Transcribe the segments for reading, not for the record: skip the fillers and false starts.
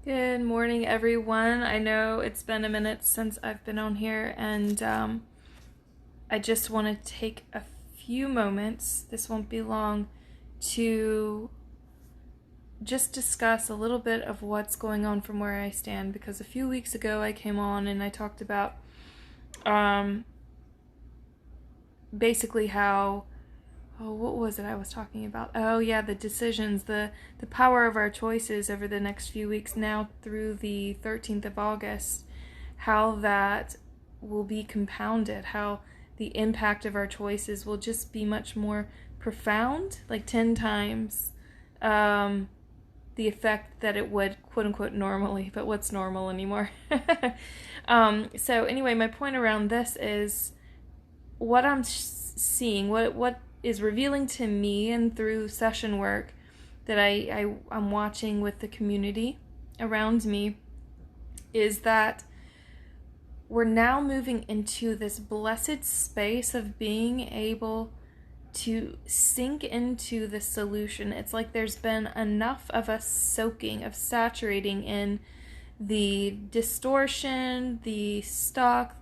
Good morning, everyone. I know it's been a minute since I've been on here, and I just want to take a few moments, this won't be long, to just discuss a little bit of what's going on from where I stand, because a few weeks ago I came on and I talked about basically how what was it I was talking about? Oh yeah, the decisions, the power of our choices over the next few weeks now through the 13th of August, how that will be compounded, how the impact of our choices will just be much more profound, like 10 times the effect that it would, quote unquote, normally. But what's normal anymore? So anyway, my point around this is what I'm seeing, what is revealing to me and through session work that I'm watching with the community around me is that we're now moving into this blessed space of being able to sink into the solution. It's like there's been enough of us soaking, of saturating in the distortion, the stuck,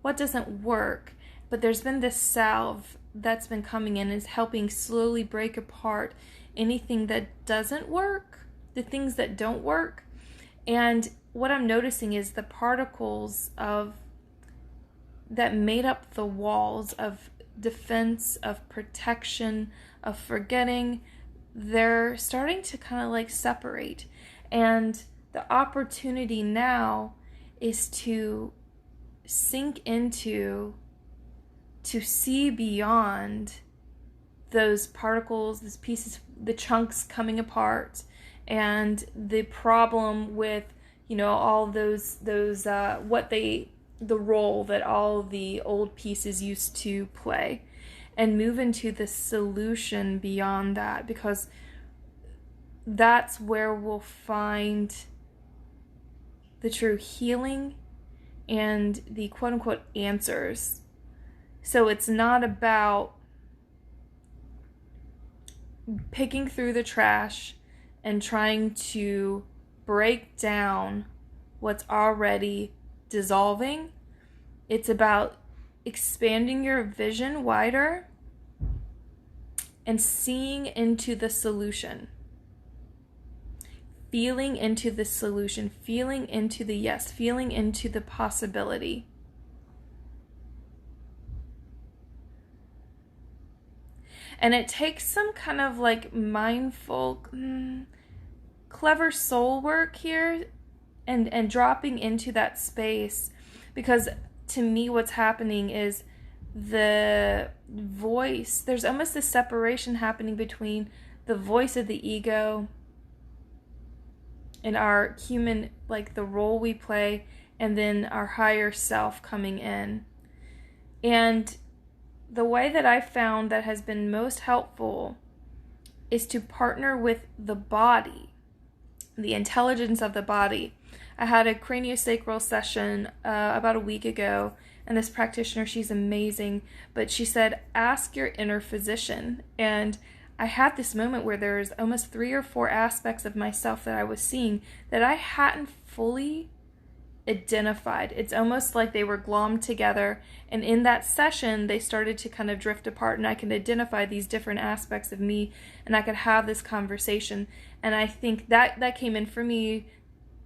what doesn't work. But there's been this salve that's been coming in and is helping slowly break apart anything that doesn't work, the things that don't work. And what I'm noticing is the particles that made up the walls of defense, of protection, of forgetting, they're starting to kind of like separate. And the opportunity now is to sink into, to see beyond those particles, those pieces, the chunks coming apart, and the problem with, all the role that all the old pieces used to play, and move into the solution beyond that, because that's where we'll find the true healing and the quote-unquote answers. So it's not about picking through the trash and trying to break down what's already dissolving. It's about expanding your vision wider and seeing into the solution. Feeling into the solution, feeling into the yes, feeling into the possibility. And it takes some kind of like mindful, clever soul work here and dropping into that space. Because to me, what's happening is the voice, there's almost this separation happening between the voice of the ego and our human, like the role we play, and then our higher self coming in. And the way that I found that has been most helpful is to partner with the body, the intelligence of the body. I had a craniosacral session about a week ago, and this practitioner, she's amazing, but she said, ask your inner physician. And I had this moment where there's almost 3 or 4 aspects of myself that I was seeing that I hadn't fully identified. It's almost like they were glommed together, and in that session they started to kind of drift apart, and I could identify these different aspects of me, and I could have this conversation. And I think that came in for me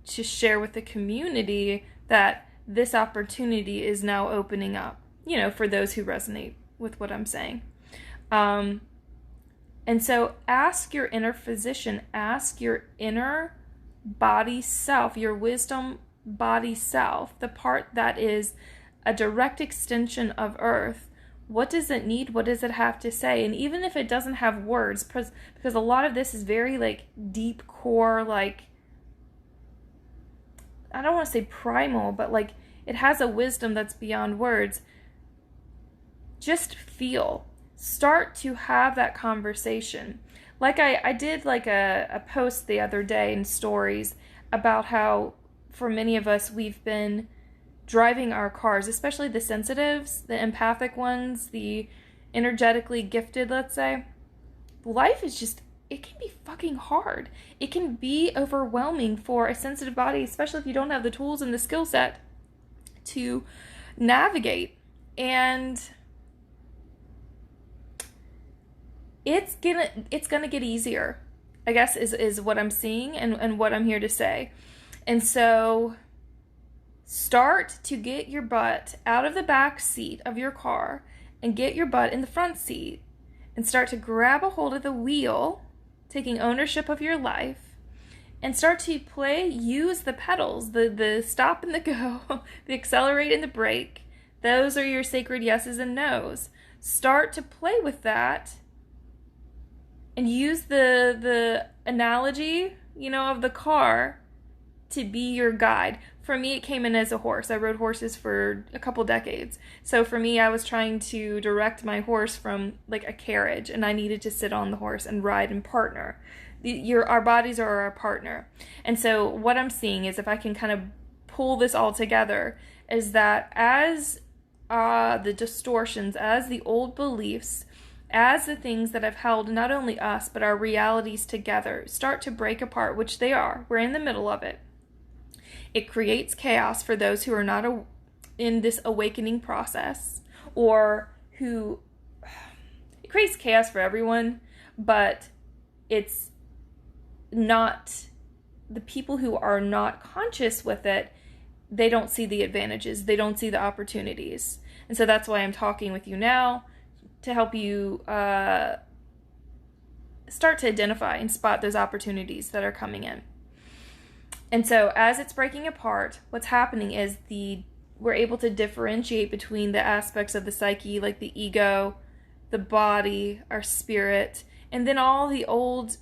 to share with the community that this opportunity is now opening up, for those who resonate with what I'm saying. And so ask your inner physician, ask your inner body self, your wisdom body self, the part that is a direct extension of earth. What does it need? What does it have to say? And even if it doesn't have words, because a lot of this is very like deep core, like, I don't want to say primal, but like it has a wisdom that's beyond words. Just feel. Start to have that conversation. Like I did like a post the other day in stories about how for many of us, we've been driving our cars, especially the sensitives, the empathic ones, the energetically gifted, let's say. Life is just it can be fucking hard. It can be overwhelming for a sensitive body, especially if you don't have the tools and the skill set to navigate. And it's gonna get easier, I guess, is what I'm seeing and what I'm here to say. And so start to get your butt out of the back seat of your car and get your butt in the front seat and start to grab a hold of the wheel, taking ownership of your life, and start to use the pedals, the stop and the go, the accelerate and the brake. Those are your sacred yeses and nos. Start to play with that and use the analogy, of the car to be your guide. For me, it came in as a horse. I rode horses for a couple decades. So for me, I was trying to direct my horse from like a carriage, and I needed to sit on the horse and ride and partner. Our bodies are our partner. And so what I'm seeing is, if I can kind of pull this all together, is that as the distortions, as the old beliefs, as the things that have held not only us, but our realities together start to break apart, which they are, we're in the middle of it. It creates chaos for those who are not in this awakening process, or it creates chaos for everyone, but it's not the people who are not conscious with it. They don't see the advantages. They don't see the opportunities. And so that's why I'm talking with you now, to help you start to identify and spot those opportunities that are coming in. And so as it's breaking apart, what's happening is we're able to differentiate between the aspects of the psyche, like the ego, the body, our spirit, and then all the old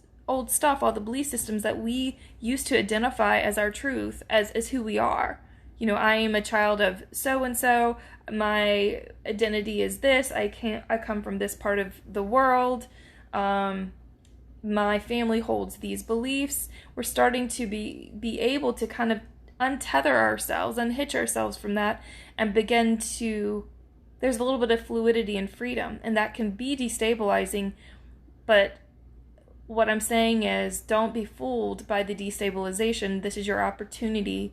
stuff, all the belief systems that we used to identify as our truth, as who we are. I am a child of so-and-so, my identity is this, I come from this part of the world, my family holds these beliefs. We're starting to be able to kind of untether ourselves, unhitch ourselves from that, and begin to, there's a little bit of fluidity and freedom, and that can be destabilizing. But what I'm saying is, don't be fooled by the destabilization. This is your opportunity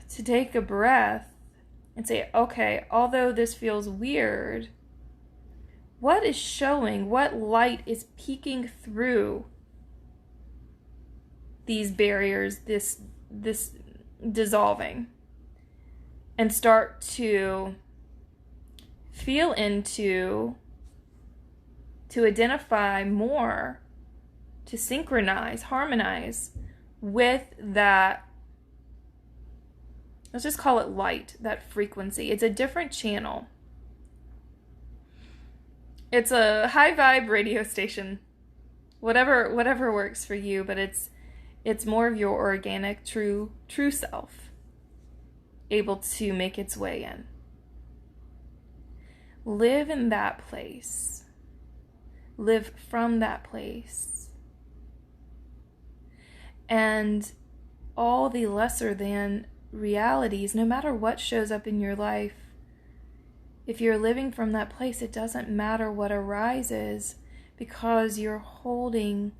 to take a breath and say, okay, although this feels weird, what is showing? What light is peeking through these barriers, this dissolving? And start to feel into, to identify more, to synchronize, harmonize with that, let's just call it light, that frequency. It's a different channel. It's a high vibe radio station. Whatever works for you, but it's more of your organic, true self able to make its way in. Live in that place. Live from that place. And all the lesser than realities, no matter what shows up in your life, if you're living from that place, it doesn't matter what arises, because you're holding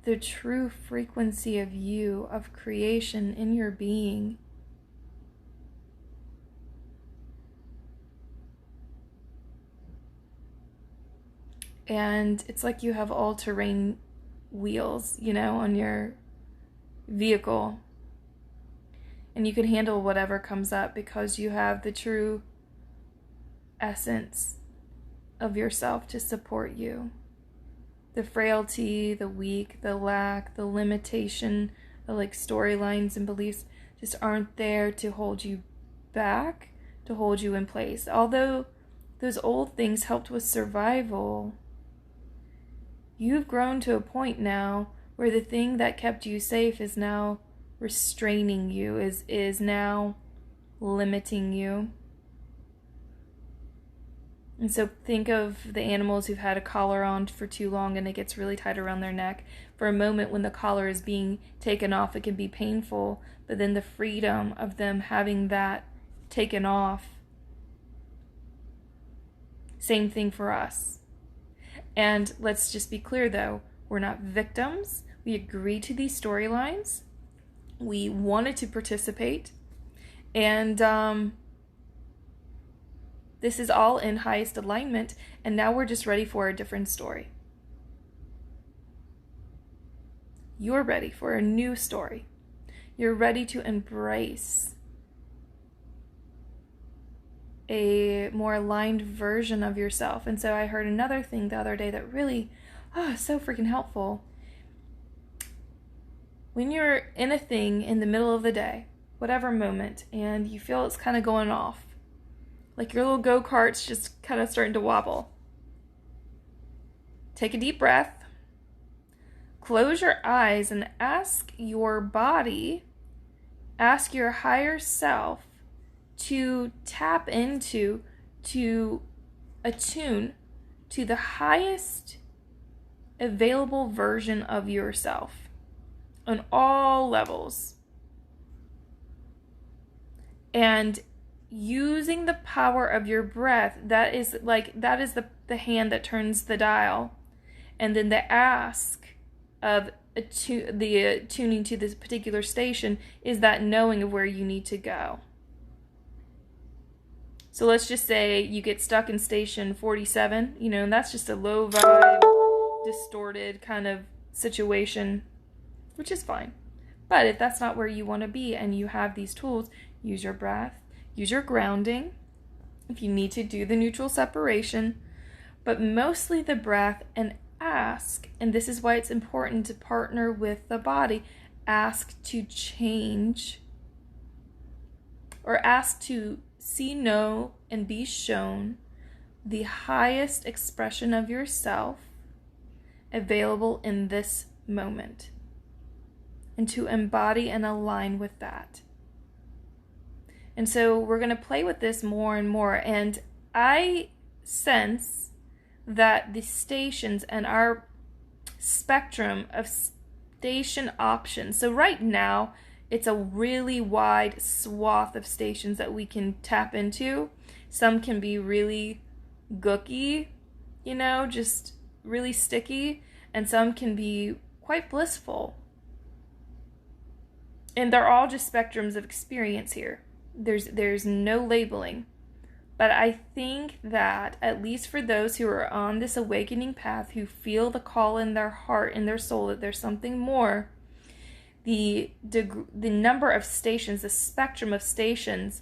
the true frequency of you, of creation in your being. And it's like you have all-terrain wheels, on your vehicle. And you can handle whatever comes up because you have the true essence of yourself to support you. The frailty, the weak, the lack, the limitation, the storylines and beliefs just aren't there to hold you back, to hold you in place. Although those old things helped with survival, you've grown to a point now where the thing that kept you safe is now restraining you, is now limiting you. And so think of the animals who've had a collar on for too long and it gets really tight around their neck. For a moment when the collar is being taken off, it can be painful, but then the freedom of them having that taken off. Same thing for us. And let's just be clear, though, we're not victims. We agreed to these storylines. We wanted to participate. And this is all in highest alignment. And now we're just ready for a different story. You're ready for a new story. You're ready to embrace a more aligned version of yourself. And so I heard another thing the other day that really, so freaking helpful. When you're in a thing in the middle of the day, whatever moment, and you feel it's kind of going off, like your little go-kart's just kind of starting to wobble, take a deep breath, close your eyes, and ask your body, ask your higher self to tap into, to attune to the highest available version of yourself on all levels. And using the power of your breath, that is the hand that turns the dial. And then the ask of tuning to this particular station is that knowing of where you need to go. So let's just say you get stuck in station 47, and that's just a low vibe, distorted kind of situation, which is fine. But if that's not where you want to be and you have these tools, use your breath, use your grounding, if you need to do the neutral separation, but mostly the breath, and ask, and this is why it's important to partner with the body, ask to change, or ask to see, know, and be shown the highest expression of yourself available in this moment, and to embody and align with that. And so we're going to play with this more and more, and I sense that the stations and our spectrum of station options, so right now it's a really wide swath of stations that we can tap into. Some can be really gooky, just really sticky, and some can be quite blissful. And they're all just spectrums of experience here. There's no labeling. But I think that, at least for those who are on this awakening path, who feel the call in their heart, in their soul, that there's something more, the number of stations, the spectrum of stations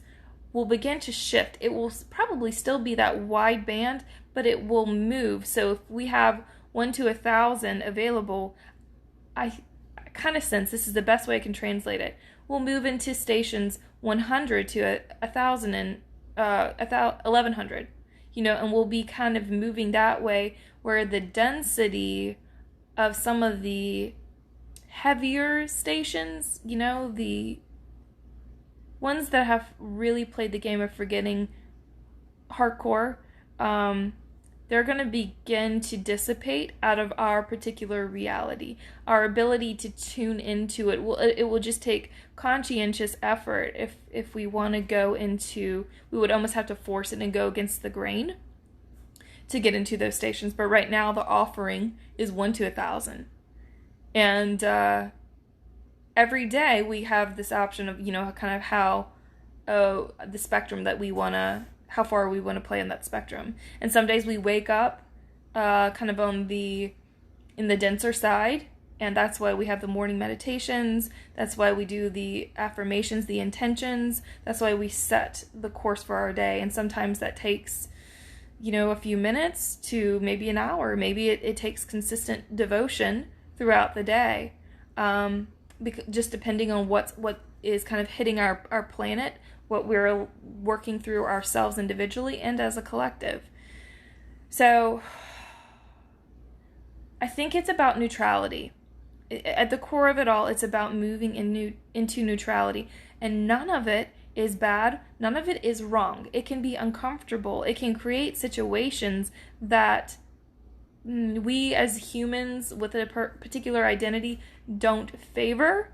will begin to shift. It will probably still be that wide band, but it will move. So if we have 1 to 1,000 available, I kind of sense, this is the best way I can translate it, we'll move into stations 100 to 1,000 and 1,100, and we'll be kind of moving that way, where the density of some of the heavier stations, the ones that have really played the game of forgetting hardcore, they're going to begin to dissipate out of our particular reality. Our ability to tune into it will just take conscientious effort if we want to go into, we would almost have to force it and go against the grain to get into those stations. But right now the offering is 1 to 1,000. And every day we have this option of, kind of how the spectrum that we want to, how far we want to play on that spectrum. And some days we wake up kind of in the denser side, and that's why we have the morning meditations, that's why we do the affirmations, the intentions, that's why we set the course for our day. And sometimes that takes, a few minutes to maybe an hour. Maybe it takes consistent devotion throughout the day, just depending on what is kind of hitting our planet, what we're working through ourselves individually and as a collective. So I think it's about neutrality. At the core of it all, it's about moving into neutrality. And none of it is bad. None of it is wrong. It can be uncomfortable. It can create situations that we as humans with a particular identity don't favor.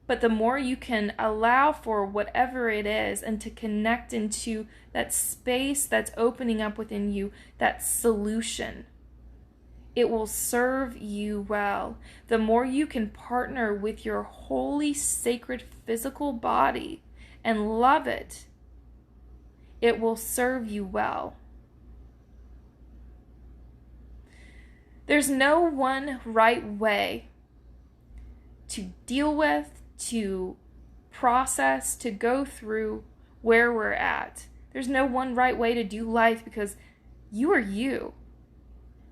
But the more you can allow for whatever it is and to connect into that space that's opening up within you, that solution, it will serve you well. The more you can partner with your holy, sacred physical body and love it, it will serve you well. There's no one right way to deal with, to process, to go through where we're at. There's no one right way to do life because you are you.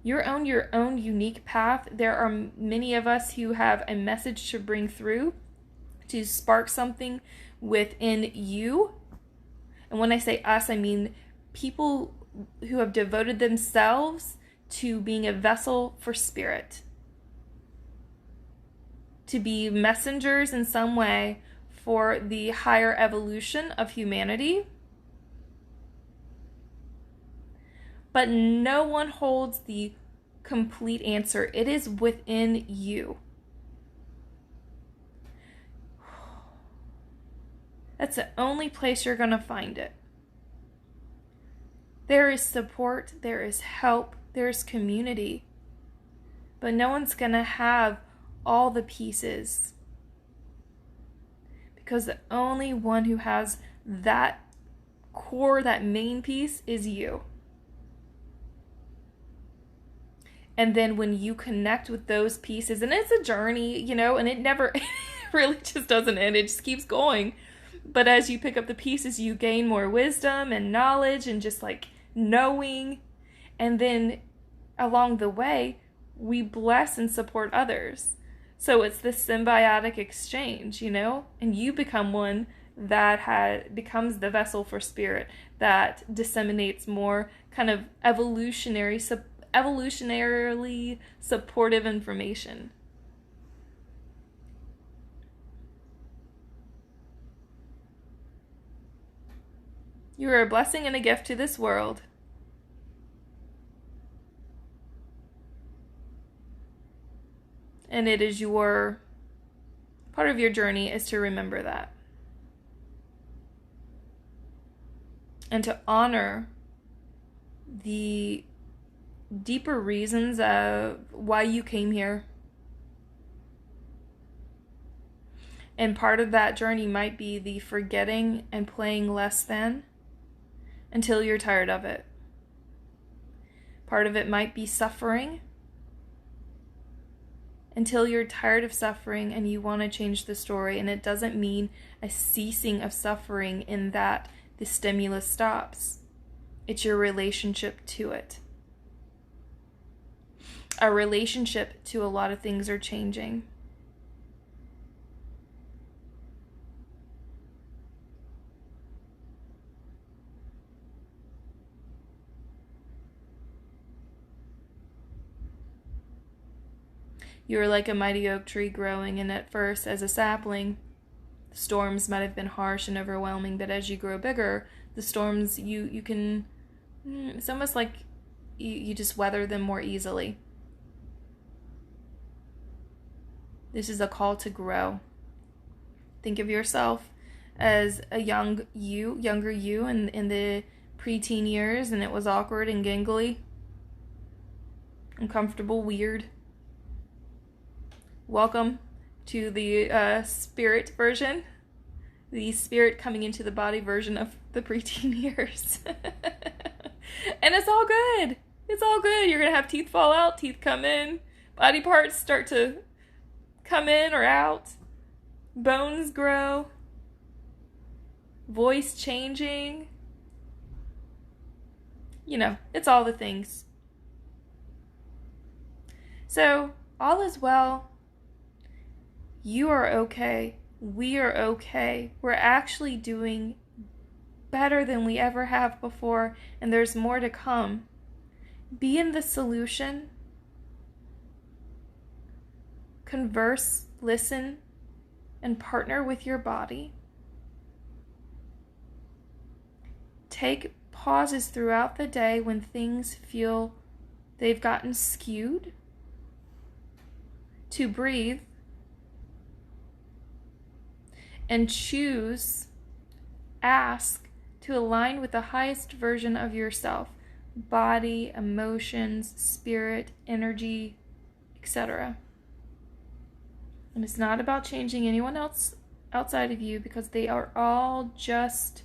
You're on your own unique path. There are many of us who have a message to bring through, to spark something within you. And when I say us, I mean people who have devoted themselves to being a vessel for spirit, to be messengers in some way for the higher evolution of humanity. But no one holds the complete answer. It is within you. That's the only place you're going to find it. There is support, there is help, there's community. But no one's going to have all the pieces. Because the only one who has that core, that main piece, is you. And then when you connect with those pieces, and it's a journey, and it never really just doesn't end. It just keeps going. But as you pick up the pieces, you gain more wisdom and knowledge and just like knowing. And then along the way, we bless and support others. So it's this symbiotic exchange, and you become one that becomes the vessel for spirit that disseminates more kind of evolutionarily supportive information. You are a blessing and a gift to this world. And it is part of your journey is to remember that. And to honor the deeper reasons of why you came here. And part of that journey might be the forgetting and playing less than until you're tired of it. Part of it might be suffering until you're tired of suffering and you want to change the story. And it doesn't mean a ceasing of suffering in that the stimulus stops. It's your relationship to it. Our relationship to a lot of things are changing. You are like a mighty oak tree growing, and at first, as a sapling, the storms might have been harsh and overwhelming, but as you grow bigger, the storms, you can, it's almost like you just weather them more easily. This is a call to grow. Think of yourself as a younger you in the preteen years, and it was awkward and gangly, uncomfortable, weird. Welcome to the spirit version, the spirit coming into the body version of the preteen years. And it's all good. It's all good. You're going to have teeth fall out, teeth come in, body parts start to come in or out, bones grow, voice changing. It's all the things. So, all is well. You are okay. We are okay. We're actually doing better than we ever have before, and there's more to come. Be in the solution. Converse, listen, and partner with your body. Take pauses throughout the day when things feel they've gotten skewed to breathe and choose, ask to align with the highest version of yourself. body, emotions, spirit, energy, etc. And it's not about changing anyone else outside of you, because they are all just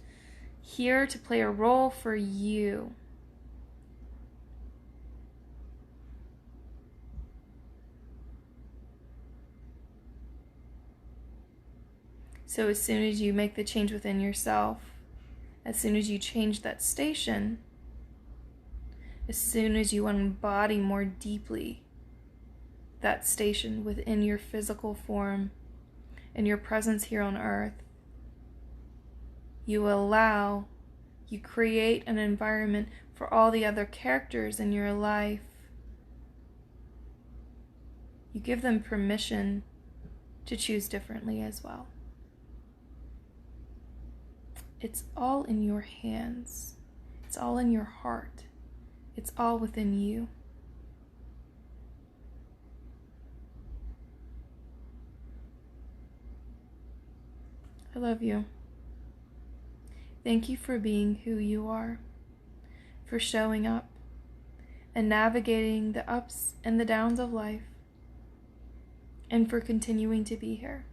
here to play a role for you. So as soon as you make the change within yourself, as soon as you change that station, as soon as you embody more deeply that station within your physical form and your presence here on earth, you create an environment for all the other characters in your life. You give them permission to choose differently as well. It's all in your hands. It's all in your heart. It's all within you. I love you. Thank you for being who you are, for showing up and navigating the ups and the downs of life, and for continuing to be here.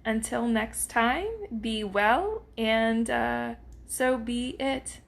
Until next time, be well, and so be it.